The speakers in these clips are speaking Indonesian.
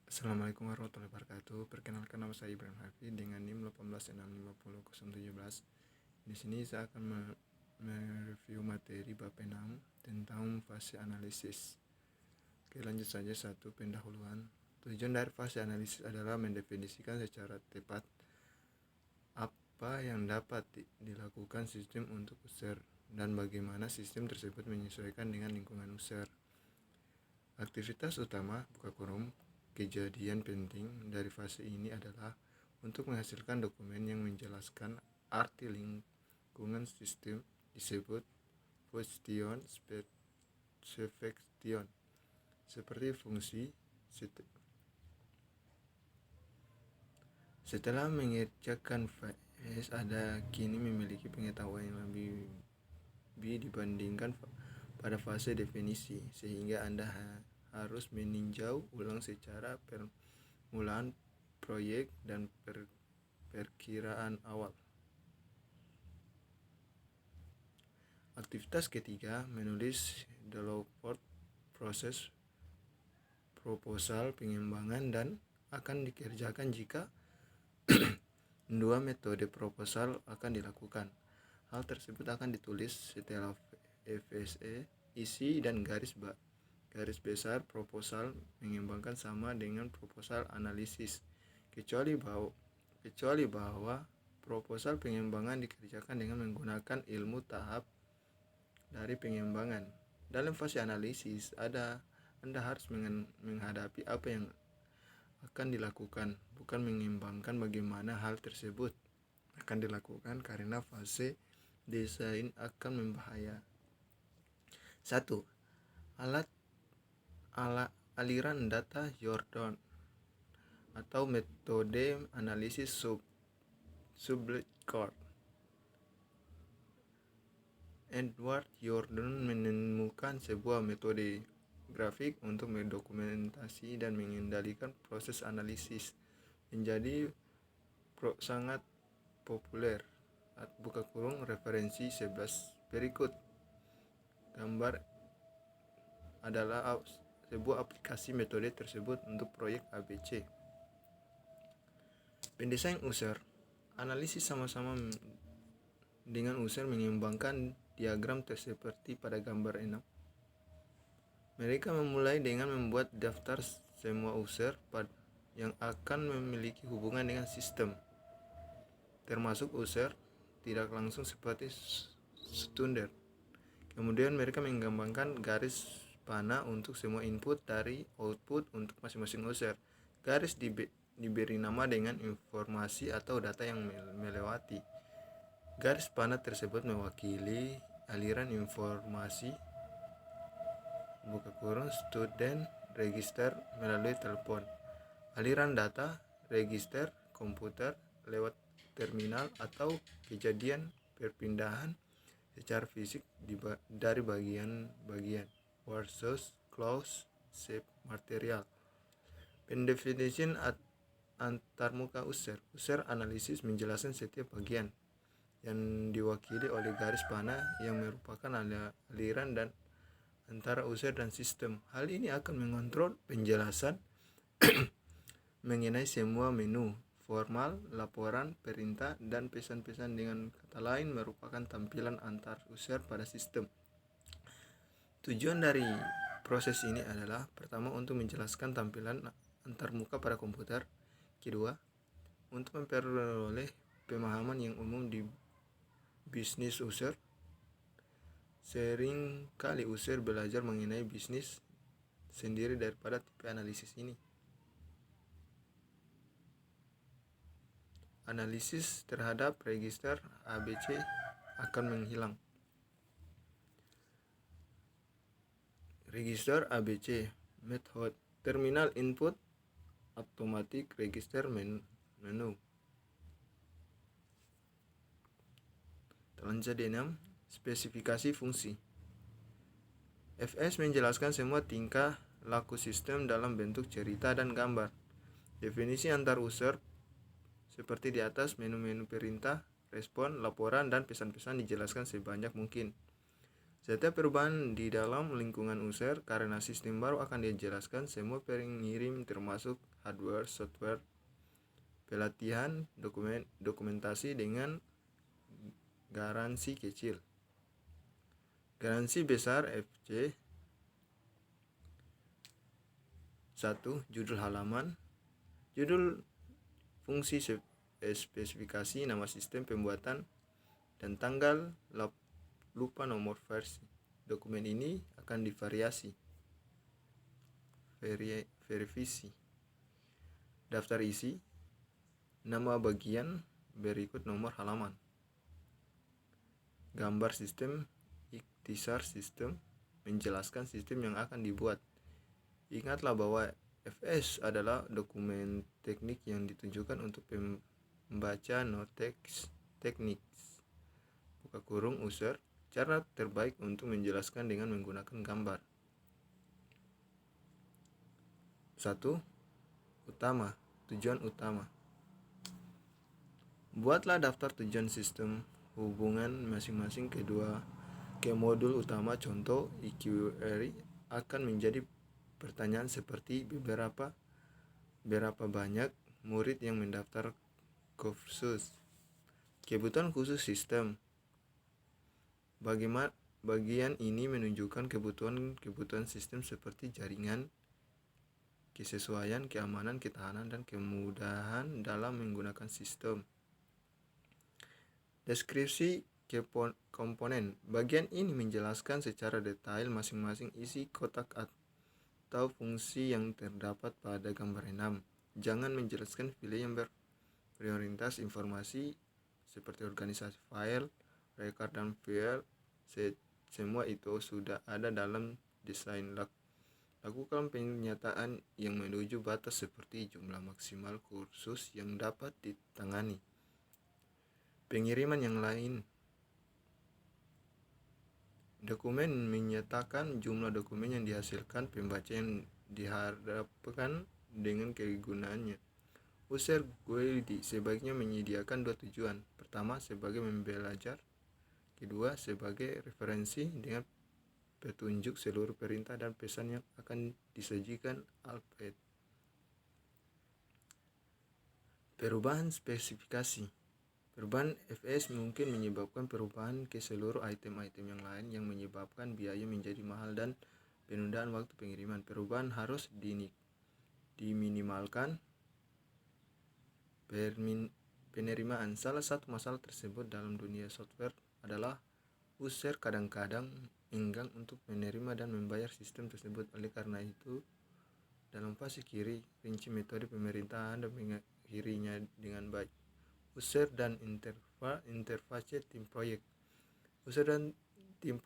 Assalamualaikum warahmatullahi wabarakatuh. Perkenalkan, nama saya Ibrahim Hafid dengan NIM 186500017. Di sini saya akan mereview materi bab 6 tentang fase analisis. Oke, lanjut saja. Satu, pendahuluan. Tujuan dari fase analisis adalah mendefinisikan secara tepat apa yang dapat dilakukan sistem untuk user dan bagaimana sistem tersebut menyesuaikan dengan lingkungan user. Aktivitas utama kejadian penting dari fase ini adalah untuk menghasilkan dokumen yang menjelaskan arti lingkungan sistem, disebut function specification, seperti fungsi. Setelah mengerjakan fase, ada kini memiliki pengetahuan yang lebih dibandingkan pada fase definisi, sehingga Anda harus meninjau ulang secara permulaan proyek dan perkiraan awal. Aktivitas ketiga, menulis development proses proposal pengembangan dan akan dikerjakan jika dua metode proposal akan dilakukan. Hal tersebut akan ditulis setelah FSE, isi dan garis besar proposal mengembangkan sama dengan proposal analisis, kecuali bahwa proposal pengembangan dikerjakan dengan menggunakan ilmu tahap dari pengembangan. Dalam fase analisis, Anda harus menghadapi apa yang akan dilakukan, bukan mengembangkan bagaimana hal tersebut akan dilakukan, karena fase desain akan membahaya. 1. Aliran data Jordan atau metode analisis sublet-Cord. Edward Jordan menemukan sebuah metode grafik untuk mendokumentasi dan mengendalikan proses analisis, menjadi sangat populer. Referensi 11 berikut. Gambar adalah sebuah aplikasi metode tersebut untuk proyek ABC. Pendesain user. Analisis sama-sama dengan user mengembangkan diagram seperti pada gambar 6. Mereka memulai dengan membuat daftar semua user yang akan memiliki hubungan dengan sistem, termasuk user tidak langsung seperti student. Kemudian mereka mengembangkan garis panah untuk semua input dari output untuk masing-masing user. Garis diberi nama dengan informasi atau data yang melewati. Garis panah tersebut mewakili aliran informasi student register melalui telepon, aliran data register komputer lewat terminal, atau kejadian perpindahan secara fisik dari bagian-bagian versus close shape material. Pendefinisian antarmuka user. User analisis menjelaskan setiap bagian yang diwakili oleh garis panah yang merupakan aliran dan antara user dan sistem. Hal ini akan mengontrol penjelasan mengenai semua menu, formal, laporan, perintah, dan pesan-pesan. Dengan kata lain, merupakan tampilan antar user pada sistem. Tujuan dari proses ini adalah: pertama, untuk menjelaskan tampilan antarmuka pada komputer. Kedua, untuk memperoleh pemahaman yang umum di bisnis user. Sering kali user belajar mengenai bisnis sendiri daripada tipe analisis ini. Analisis terhadap register ABC akan menghilang. Register ABC method. Terminal input automatic register menu. Lanjut D6. Spesifikasi fungsi. FS menjelaskan semua tingkah laku sistem dalam bentuk cerita dan gambar. Definisi antar user seperti di atas: menu-menu perintah, respon, laporan, dan pesan-pesan dijelaskan sebanyak mungkin. Setiap perubahan di dalam lingkungan user karena sistem baru akan dijelaskan semua pengirim termasuk hardware, software, pelatihan, dokumentasi dengan garansi kecil. Garansi besar FC 1. Judul halaman, judul, fungsi, spesifikasi, nama sistem pembuatan, dan tanggal, lupa nomor versi. Dokumen ini akan divariasi. Verifisi. Daftar isi, nama bagian, berikut nomor halaman. Gambar sistem, ikhtisar sistem, menjelaskan sistem yang akan dibuat. Ingatlah bahwa FS adalah dokumen teknik yang ditujukan untuk pembaca no-text teknik. Buka kurung user, cara terbaik untuk menjelaskan dengan menggunakan gambar. 1. Utama, tujuan utama. Buatlah daftar tujuan sistem hubungan masing-masing ke modul utama. Contoh query akan menjadi pertanyaan seperti berapa banyak murid yang mendaftar kursus. Kebutuhan khusus sistem. Bagian ini menunjukkan kebutuhan sistem seperti jaringan, kesesuaian, keamanan, ketahanan, dan kemudahan dalam menggunakan sistem. Deskripsi komponen. Bagian ini menjelaskan secara detail masing-masing isi kotak atau fungsi yang terdapat pada gambar 6. Jangan menjelaskan file yang berprioritas informasi seperti organisasi file, record, dan file. Semua itu sudah ada dalam desain. Lakukan pernyataan yang menuju batas seperti jumlah maksimal kursus yang dapat ditangani. Pengiriman yang lain. Dokumen menyatakan jumlah dokumen yang dihasilkan pembaca yang diharapkan dengan kegunaannya. User guide sebaiknya menyediakan 2 tujuan. Pertama, sebagai membelajar. Kedua, sebagai referensi dengan petunjuk seluruh perintah dan pesan yang akan disajikan alphabet. Perubahan spesifikasi. Perubahan FS mungkin menyebabkan perubahan ke seluruh item-item yang lain yang menyebabkan biaya menjadi mahal dan penundaan waktu pengiriman. Perubahan harus diminimalkan. Penerimaan. Salah satu masalah tersebut dalam dunia software adalah user kadang-kadang enggan untuk menerima dan membayar sistem tersebut. Oleh karena itu, dalam fase kiri, rinci metode pemerintahan dan mengakhirinya dengan baik. User dan interface tim proyek. User dan tim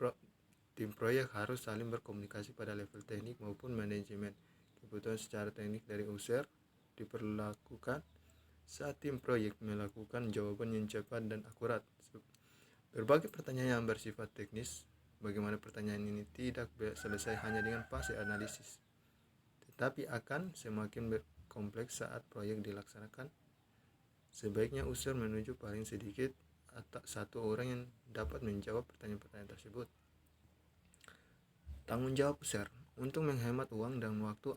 proyek harus saling berkomunikasi pada level teknik maupun manajemen. Kebutuhan secara teknik dari user diperlakukan saat tim proyek melakukan jawaban yang cepat dan akurat. Berbagai pertanyaan yang bersifat teknis, bagaimana pertanyaan ini tidak selesai hanya dengan fase analisis, tetapi akan semakin berkompleks saat proyek dilaksanakan. Sebaiknya user menuju paling sedikit satu orang yang dapat menjawab pertanyaan-pertanyaan tersebut. Tanggung jawab user. Untuk menghemat uang dan waktu,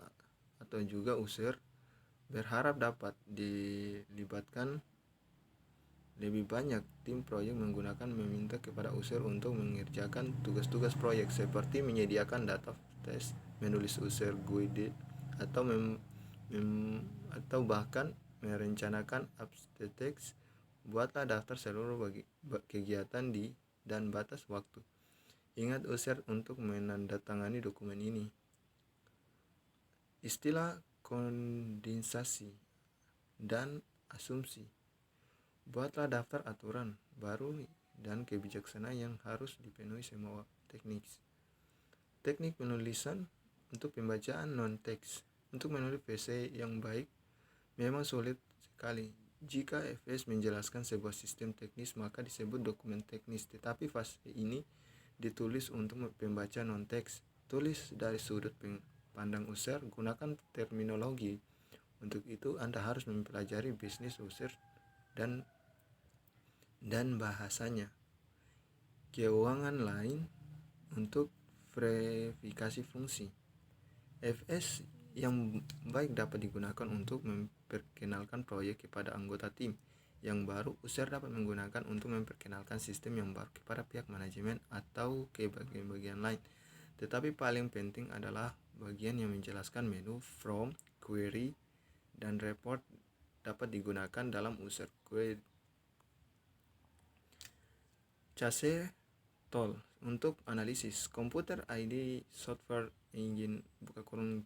atau juga user berharap dapat dilibatkan lebih banyak, tim proyek meminta kepada user untuk mengerjakan tugas-tugas proyek seperti menyediakan data test, menulis user guide, atau bahkan merencanakan abstract. Buatlah daftar seluruh kegiatan dan batas waktu. Ingat user untuk menandatangani dokumen ini. Istilah kondensasi dan asumsi. Buatlah daftar aturan baru dan kebijaksanaan yang harus dipenuhi semua teknik. Teknik penulisan untuk pembacaan non-teks. Untuk menulis PC yang baik memang sulit sekali. Jika FS menjelaskan sebuah sistem teknis, maka disebut dokumen teknis. Tetapi fase ini ditulis untuk pembaca non-teks. Tulis dari sudut pandang user, gunakan terminologi. Untuk itu, Anda harus mempelajari bisnis user dan bahasanya. Keuangan lain. untuk verifikasi fungsi. FS yang baik dapat digunakan untuk memperkenalkan proyek kepada anggota tim yang baru. User dapat menggunakan untuk memperkenalkan sistem yang baru kepada pihak manajemen atau ke bagian-bagian lain. Tetapi paling penting adalah bagian yang menjelaskan menu, from, query, dan report dapat digunakan dalam user query. Chase tool untuk analisis komputer ID software engine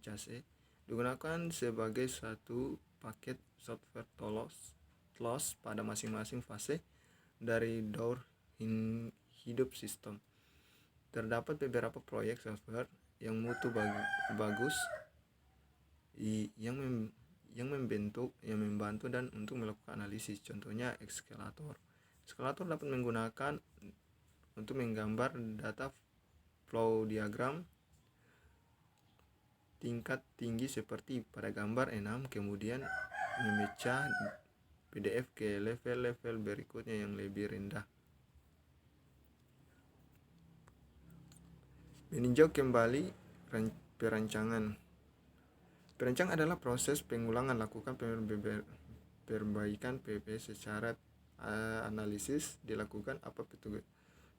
chase digunakan sebagai satu paket software tools pada masing-masing fase dari daur hidup sistem. Terdapat beberapa proyek software yang mutu bagus yang membantu dan untuk melakukan analisis. Contohnya Excalator. Excalator dapat menggunakan untuk menggambar data flow diagram tingkat tinggi seperti pada gambar 6, kemudian memecah PDF ke level-level berikutnya yang lebih rendah. Meninjau kembali perancangan. Perancangan adalah proses pengulangan lakukan perbaikan PP secara analisis dilakukan apa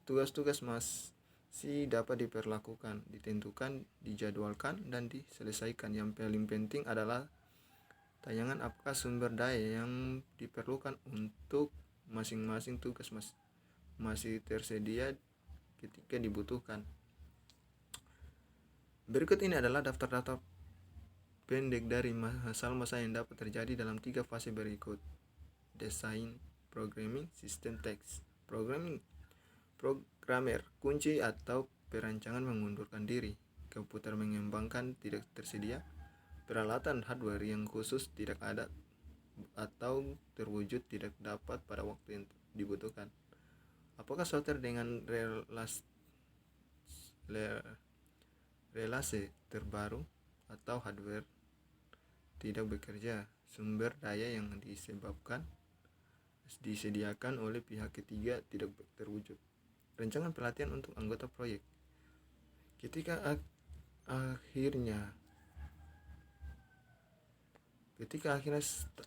tugas-tugas masih dapat diperlakukan, ditentukan, dijadwalkan, dan diselesaikan. Yang paling penting adalah tayangan apakah sumber daya yang diperlukan untuk masing-masing tugas masih tersedia ketika dibutuhkan. Berikut ini adalah daftar-daftar pendek dari masalah-masalah yang dapat terjadi dalam 3 fase berikut. Desain, programming, sistem teks. Programmer kunci atau perancangan mengundurkan diri. Komputer mengembangkan tidak tersedia. Peralatan hardware yang khusus tidak ada atau terwujud tidak dapat pada waktu yang dibutuhkan. Apakah software dengan relasi terbaru atau hardware tidak bekerja? Sumber daya yang disediakan oleh pihak ketiga tidak terwujud. Rancangan pelatihan untuk anggota proyek. Ketika akhirnya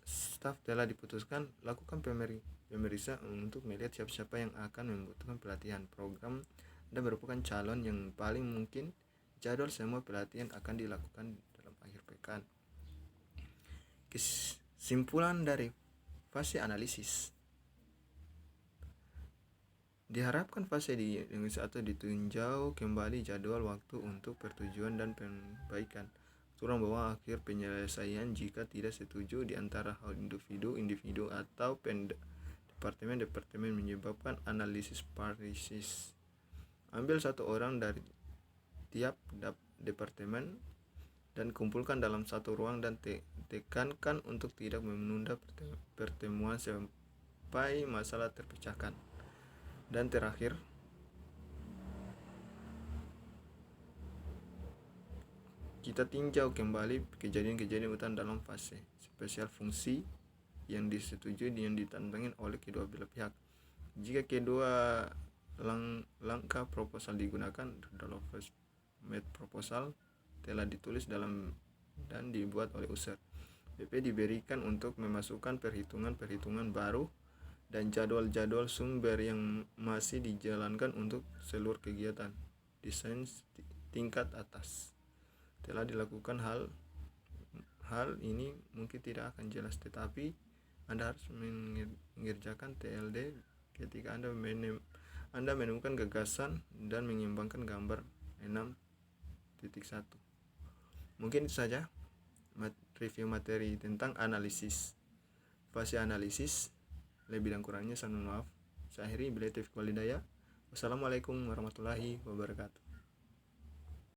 staf telah diputuskan, lakukan pemeriksaan untuk melihat siapa yang akan membutuhkan pelatihan. Program Anda merupakan calon yang paling mungkin. Jadwal semua pelatihan akan dilakukan dalam akhir pekan. Kesimpulan dari fase analisis. Diharapkan fase yang satu ditinjau kembali jadwal waktu untuk pertujuan dan perbaikan. Aturan bahwa akhir penyelesaian jika tidak setuju di antara individu atau departemen menyebabkan analisis paresis. Ambil satu orang dari tiap departemen dan kumpulkan dalam satu ruang dan tekankan untuk tidak menunda pertemuan sampai masalah terpecahkan. Dan terakhir, kita tinjau kembali kejadian-kejadian utama dalam fase spesial fungsi yang disetujui dan ditantangin oleh kedua belah pihak. Jika kedua langkah proposal digunakan, developers made proposal telah ditulis dalam dan dibuat oleh user. PP diberikan untuk memasukkan perhitungan baru dan jadwal-jadwal sumber yang masih dijalankan untuk seluruh kegiatan. Desain tingkat atas telah dilakukan. Hal ini mungkin tidak akan jelas, tetapi Anda harus mengerjakan TLD ketika Anda menemukan gagasan dan mengembangkan gambar 6.1. Mungkin itu saja review materi tentang analisis. Fase analisis, lebih dan kurangnya saya mohon maaf. Saya akhiri, bila taufiq wal hidayah. Wassalamualaikum warahmatullahi wabarakatuh.